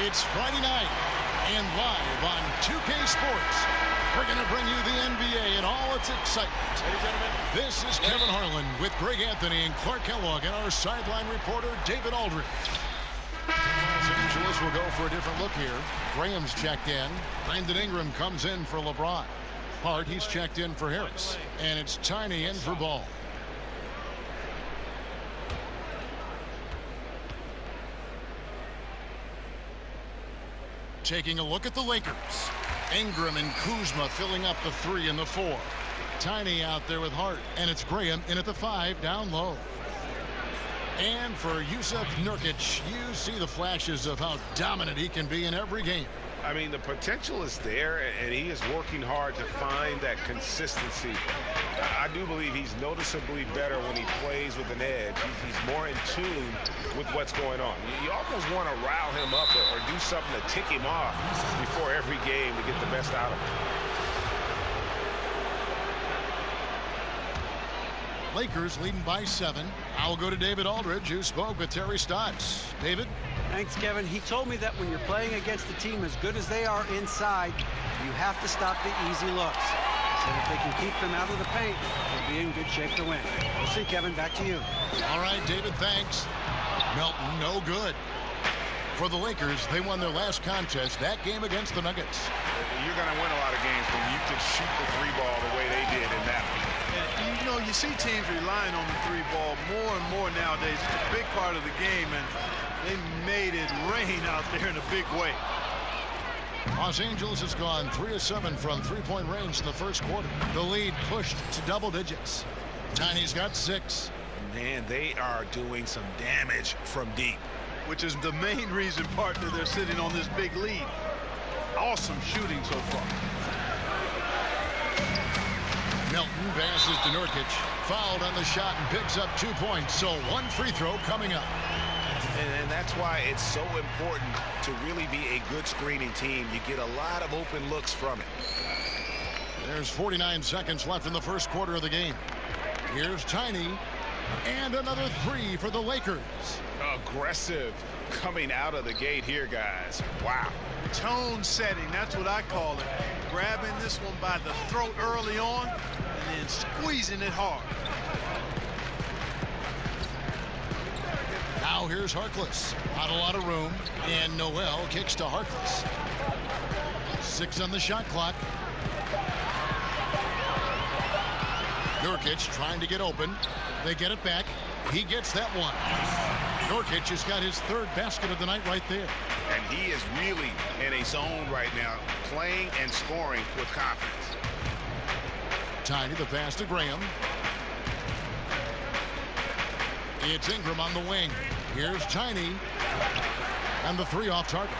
It's Friday night, and live on 2K Sports, we're going to bring you the NBA and all its excitement. Ladies and gentlemen, this is Kevin Harlan with Greg Anthony and Clark Kellogg and our sideline reporter, David Aldridge. Los Angeles will go for a different look here. Graham's checked in. Brandon Ingram comes in for LeBron. Hart, he's checked in for Harris. And it's Tiny in for Ball. Taking a look at the Lakers. Ingram and Kuzma filling up the 3 and the 4. Tiny out there with Hart. And it's Graham in at the 5 down low. And for Jusuf Nurkic, you see the flashes of how dominant he can be in every game. I mean, the potential is there, and he is working hard to find that consistency. I do believe he's noticeably better when he plays with an edge. He's more in tune with what's going on. You almost want to rile him up or do something to tick him off before every game to get the best out of him. Lakers leading by 7. I'll go to David Aldridge, who spoke with Terry Stotts. David? Thanks, Kevin. He told me that when you're playing against a team as good as they are inside, you have to stop the easy looks. So if they can keep them out of the paint, they'll be in good shape to win. We'll see, Kevin. Back to you. All right, David, thanks. Melton, no good. For the Lakers, they won their last contest, that game against the Nuggets. You're going to win a lot of games when you can shoot the 3 ball the way they did in that one. And, you know, you see teams relying on the 3 ball more and more nowadays. It's a big part of the game, and they made it rain out there in a big way. Los Angeles has gone 3 of 7 from three-point range in the first quarter. The lead pushed to double digits. Tiny's got 6. Man, they are doing some damage from deep. Which is the main reason, partner, they're sitting on this big lead. Awesome shooting so far. Melton passes to Nurkic. Fouled on the shot and picks up 2 points. So 1 free throw coming up. And that's why it's so important to really be a good screening team. You get a lot of open looks from it. There's 49 seconds left in the first quarter of the game. Here's Tiny. And another 3 for the Lakers. Aggressive coming out of the gate here, guys. Wow. Tone setting, that's what I call it. Grabbing this one by the throat early on and then squeezing it hard. Now here's Harkless. Not a lot of room. And Noel kicks to Harkless. 6 on the shot clock. Nurkic trying to get open. They get it back. He gets that one. Nurkic has got his 3rd basket of the night right there. And he is really in a zone right now, playing and scoring with confidence. Tiny, the pass to Graham. It's Ingram on the wing. Here's Tiny. And the 3 off target.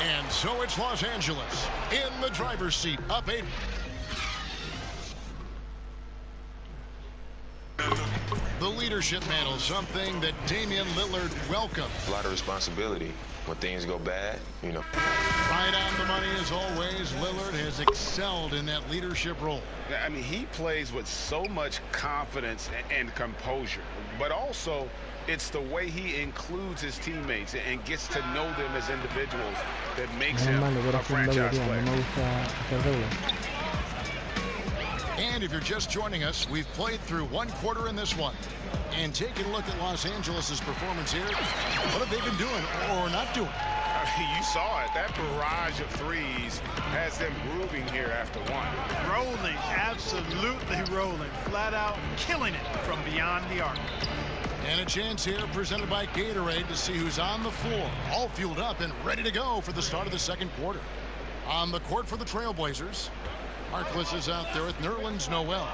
And so it's Los Angeles in the driver's seat, up 8. The leadership mantle, something that Damian Lillard welcomed. A lot of responsibility when things go bad, you know. Right on the money as always. Lillard has excelled in that leadership role. I mean, he plays with so much confidence and composure, but also it's the way he includes his teammates and gets to know them as individuals that makes him a franchise player. And if you're just joining us, we've played through 1 quarter in this one. And taking a look at Los Angeles' performance here, what have they been doing or not doing? You saw it. That barrage of 3s has them grooving here after 1. Rolling, absolutely rolling. Flat out killing it from beyond the arc. And a chance here presented by Gatorade to see who's on the floor. All fueled up and ready to go for the start of the second quarter. On the court for the Trailblazers, Harkless is out there with Nerlens Noel.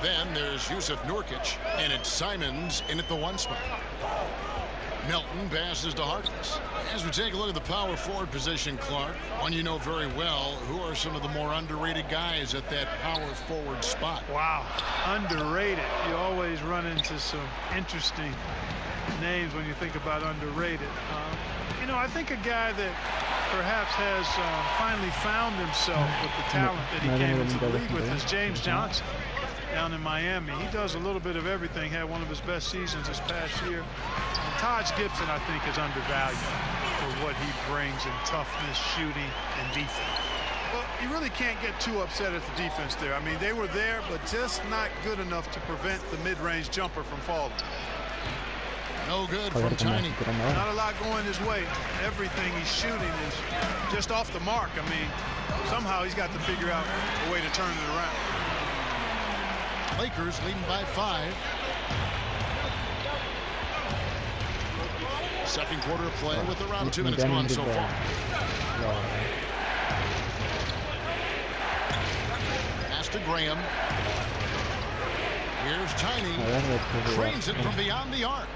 Then there's Jusuf Nurkic, and it's Simons in at the 1 spot. Melton passes to Harkless. As we take a look at the power forward position, Clark, one you know very well, who are some of the more underrated guys at that power forward spot? Wow, underrated. You always run into some interesting names when you think about underrated. You know, I think a guy that perhaps has finally found himself with the talent that he came into the league with is James Johnson. down in Miami. He does a little bit of everything, had one of his best seasons this past year. And Taj Gibson, I think, is undervalued for what he brings in toughness, shooting, and defense. Well, you really can't get too upset at the defense there. I mean, they were there, but just not good enough to prevent the mid-range jumper from falling. No good from Tiny. Not a lot going his way. Everything he's shooting is just off the mark. I mean, somehow he's got to figure out a way to turn it around. Lakers leading by 5. Second quarter of play with around 2 minutes gone so far. Pass to Graham. Here's Tiny. Trains it from beyond the arc.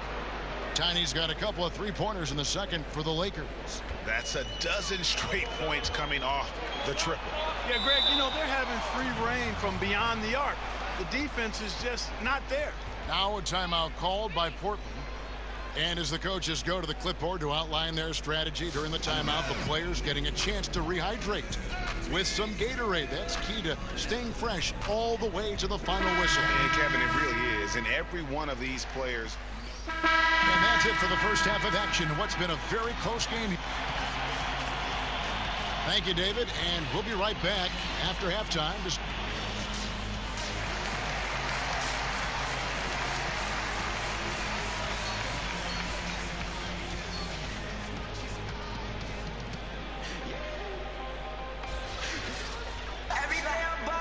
Tiny's got a couple of three-pointers in the second for the Lakers. That's a dozen straight points coming off the triple. Yeah, Greg, you know, they're having free reign from beyond the arc. The defense is just not there. Now a timeout called by Portland. And as the coaches go to the clipboard to outline their strategy during the timeout, the players getting a chance to rehydrate with some Gatorade. That's key to staying fresh all the way to the final whistle. And Kevin, it really is. And every one of these players. And that's it for the first half of action. What's been a very close game. Thank you, David. And we'll be right back after halftime.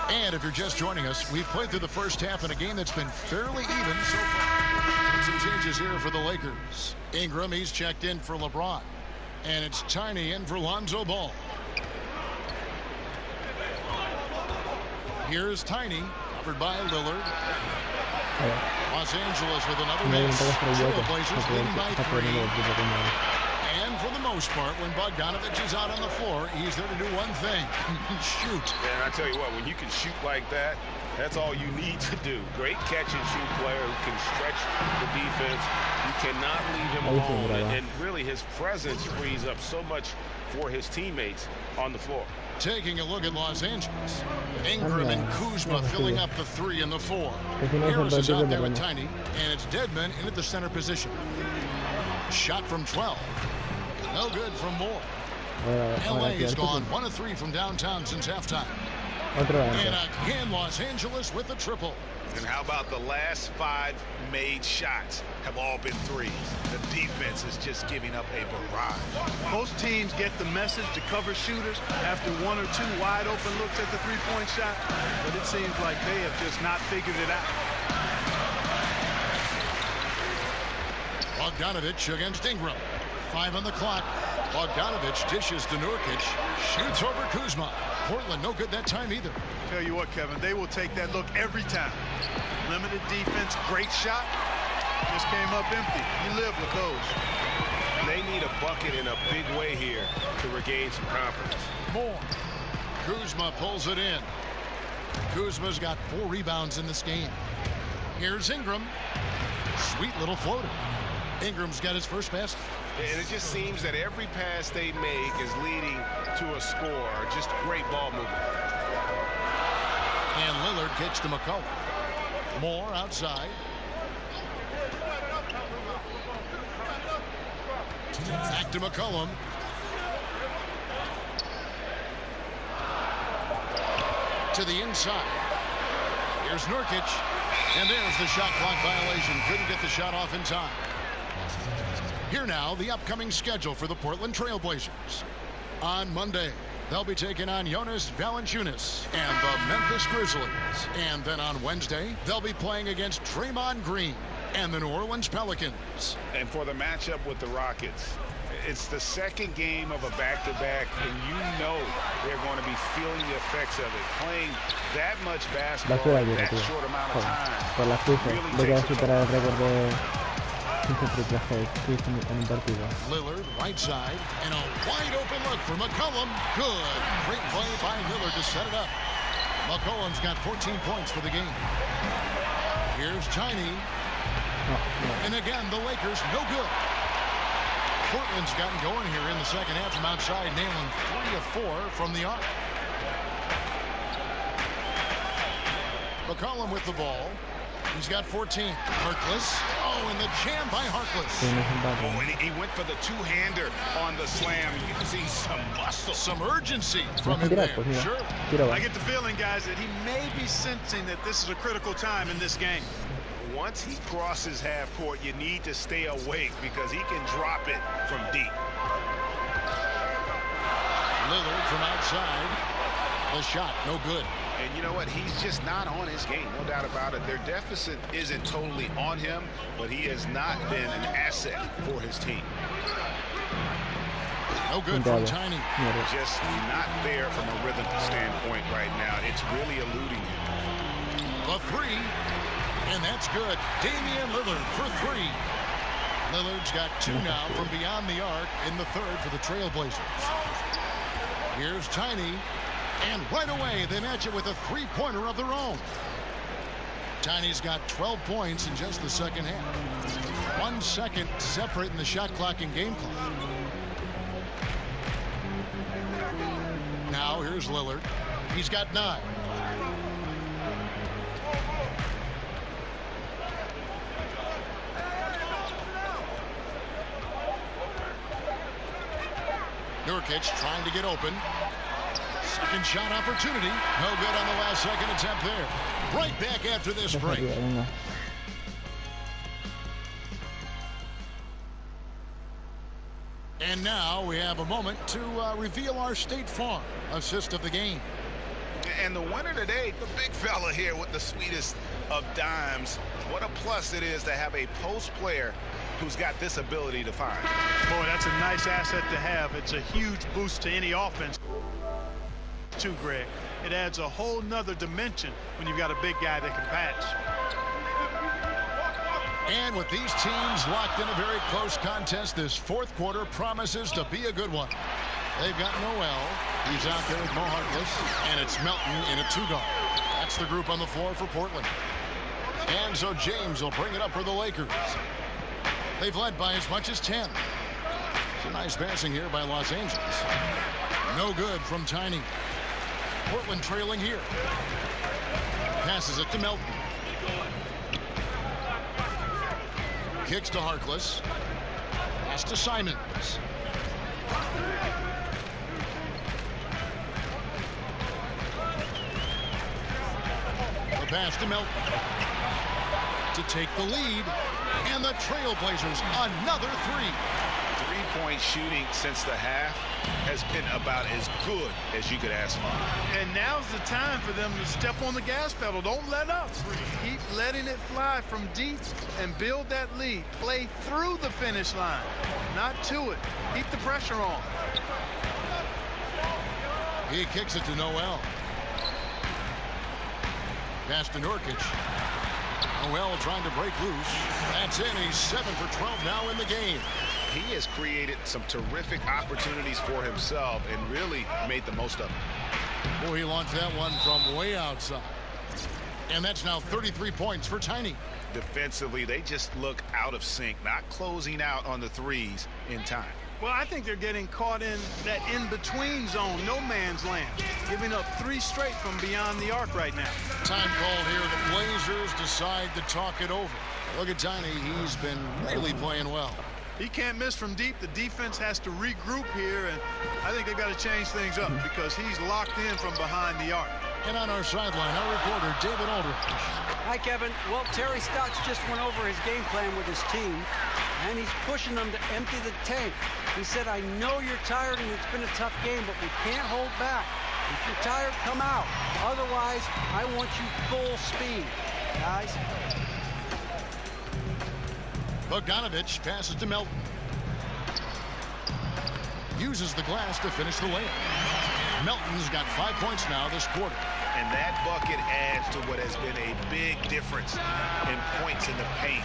And if you're just joining us, we've played through the first half in a game that's been fairly even so far. Some changes here for the Lakers. Ingram, he's checked in for LeBron. And it's Tiny in for Lonzo Ball. Here's Tiny, covered by Lillard. Los Angeles with another miss. Trailblazers leading by 3. And for the most part, when Bogdanovich is out on the floor, he's there to do one thing: shoot. And I tell you what, when you can shoot like that, that's all you need to do. Great catch-and-shoot player who can stretch the defense. You cannot leave him alone. And really, his presence frees up so much for his teammates on the floor. Taking a look at Los Angeles. Ingram and Kuzma filling up the 3 and the 4. Harris is out there with Tiny, and it's Dedmon in at the center position. Shot from 12. No good from Moore. LA has gone 1 of 3 from downtown since halftime. And again, Los Angeles with the triple. And how about the last 5 made shots have all been threes? The defense is just giving up a barrage. Most teams get the message to cover shooters after 1 or 2 wide open looks at the three-point shot, but it seems like they have just not figured it out. Bogdanovich against Ingram. 5 on the clock. Bogdanovich dishes to Nurkic. Shoots over Kuzma. Portland no good that time either. Tell you what, Kevin, they will take that look every time. Limited defense, great shot. Just came up empty. You live with those. They need a bucket in a big way here to regain some confidence. More. Kuzma pulls it in. Kuzma's got 4 rebounds in this game. Here's Ingram. Sweet little floater. Ingram's got his first basket. And it just seems that every pass they make is leading to a score. Just great ball movement. And Lillard gets to McCollum. Moore outside. Back to McCollum. To the inside. Here's Nurkic. And there's the shot clock violation. Couldn't get the shot off in time. Here now, the upcoming schedule for the Portland Trailblazers. On Monday, they'll be taking on Jonas Valanciunas and the Memphis Grizzlies. And then on Wednesday, they'll be playing against Draymond Green and the New Orleans Pelicans. And for the matchup with the Rockets, it's the second game of a back-to-back, and you know they're going to be feeling the effects of it. Playing that much basketball in that short amount of time. Por la FIFA, superar el récord de 15 triples en un partido. Lillard, right side, and a wide open look for McCollum. Good. Great play by Lillard to set it up. McCollum's got 14 points for the game. Here's Tiny. And again, the Lakers no good. Portland's gotten going here in the second half from outside, nailing 3 of 4 from the arc. McCollum with the ball. He's got 14. Harkless. Oh, and the jam by Harkless. Oh, and he went for the two-hander on the slam. You can see some muscle, some urgency from him there. Sure. I get the feeling, guys, that he may be sensing that this is a critical time in this game. Once he crosses half court, you need to stay awake because he can drop it from deep. Lillard from outside. The shot, no good. And you know what? He's just not on his game, no doubt about it. Their deficit isn't totally on him, but he has not been an asset for his team. No good from Tiny. Just not there from a rhythm standpoint right now. It's really eluding him. The three, and that's good. Damian Lillard for three. Lillard's got two now from beyond the arc in the third for the Trailblazers. Here's Tiny. And right away, they match it with a three-pointer of their own. Tiny's got 12 points in just the second half. 1 second separating the shot clock and game clock. Now, here's Lillard. He's got 9. Nurkic trying to get open. Second shot opportunity. No good on the last second attempt there. Right back after this break. And now we have a moment to reveal our State Farm assist of the game. And the winner today, the big fella here with the sweetest of dimes. What a plus it is to have a post player who's got this ability to find. Boy, that's a nice asset to have. It's a huge boost to any offense. Too, Greg. It adds a whole nother dimension when you've got a big guy that can pass. And with these teams locked in a very close contest, this fourth quarter promises to be a good one. They've got Noel. He's out there with Mo Harkless, and it's Melton in a two-guard. That's the group on the floor for Portland. And so James will bring it up for the Lakers. They've led by as much as 10. It's a nice passing here by Los Angeles. No good from Tiny. Portland trailing here. Passes it to Melton. Kicks to Harkless. Pass to Simons. The pass to Melton to take the lead. And the Trailblazers another three. Three-point shooting since the half has been about as good as you could ask for. And now's the time for them to step on the gas pedal. Don't let up. Keep letting it fly from deep and build that lead. Play through the finish line, not to it. Keep the pressure on. He kicks it to Noel. Pass to Nurkic. Noel trying to break loose. That's in. He's 7 for 12 now in the game. He has created some terrific opportunities for himself and really made the most of it. Boy, he launched that one from way outside. And that's now 33 points for Tiny. Defensively, they just look out of sync, not closing out on the threes in time. Well, I think they're getting caught in that in-between zone, no man's land, giving up 3 straight from beyond the arc right now. Time call here. The Blazers decide to talk it over. Look at Tiny. He's been really playing well. He can't miss from deep. The defense has to regroup here, and I think they've got to change things up because he's locked in from behind the arc. And on our sideline, our reporter, David Aldrich. Hi, Kevin. Well, Terry Stotts just went over his game plan with his team, and he's pushing them to empty the tank. He said, I know you're tired and it's been a tough game, but we can't hold back. If you're tired, come out. Otherwise, I want you full speed, guys. Bogdanovich passes to Melton. Uses the glass to finish the layup. Melton's got 5 points now this quarter. And that bucket adds to what has been a big difference in points in the paint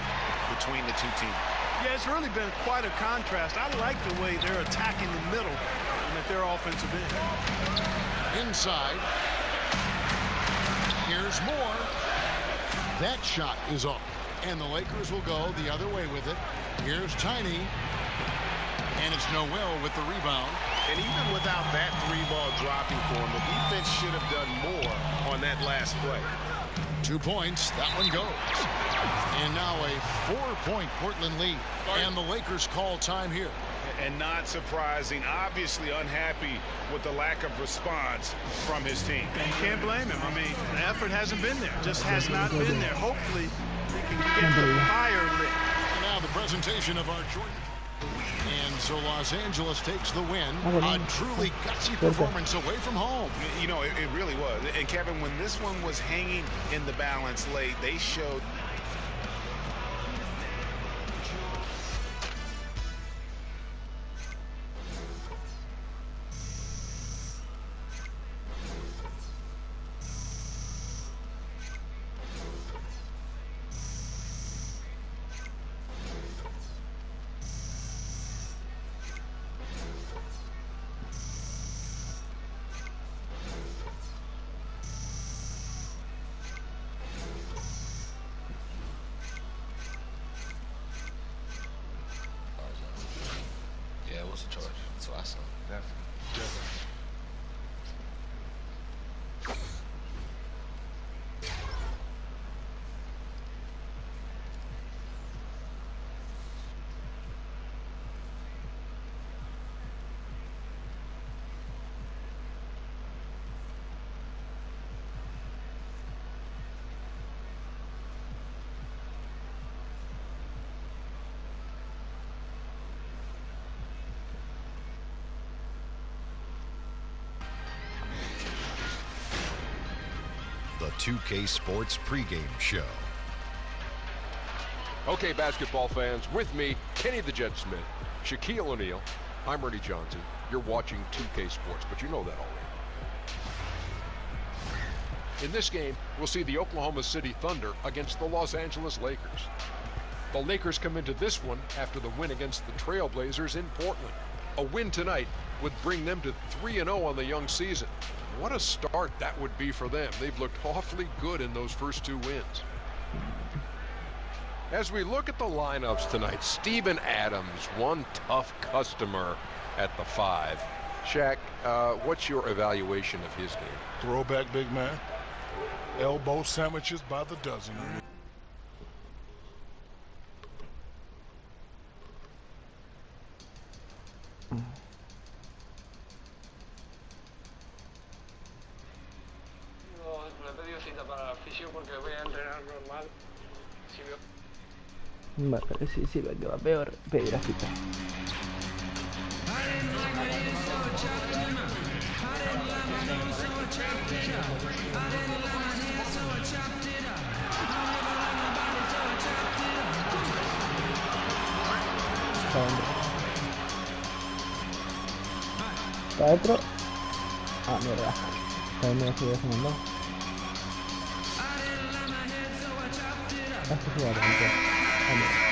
between the two teams. Yeah, it's really been quite a contrast. I like the way they're attacking the middle and at their offensive end. Inside. Here's more. That shot is off. And the Lakers will go the other way with it. Here's Tiny. And it's Noel with the rebound. And even without that 3-ball dropping for him, the defense should have done more on that last play. 2 points. That one goes. And now a 4-point Portland lead. And the Lakers call time here. And not surprising, obviously unhappy with the lack of response from his team. And you can't blame him. I mean, the effort hasn't been there. Just has not been there. Hopefully, he can get the fire lit. And now the presentation of our Jordan. And so Los Angeles takes the win. A truly gutsy performance away from home. You know, it really was. And Kevin, when this one was hanging in the balance late, they showed. The 2K Sports pregame show. Okay, basketball fans, with me, Kenny the Jet Smith, Shaquille O'Neal, I'm Ernie Johnson. You're watching 2K Sports, but you know that already. In this game, we'll see the Oklahoma City Thunder against the Los Angeles Lakers. The Lakers come into this one after the win against the Trailblazers in Portland. A win tonight would bring them to 3-0 on the young season. What a start that would be for them. They've looked awfully good in those first 2 wins. As we look at the lineups tonight, Steven Adams, one tough customer at the 5. Shaq, what's your evaluation of his game? Throwback big man. Elbow sandwiches by the dozen. Vale, sí, lo que va peor, pedirá cita. ¿Está dentro? Ah, mierda. También me sigue dejando. Esto se va a romper.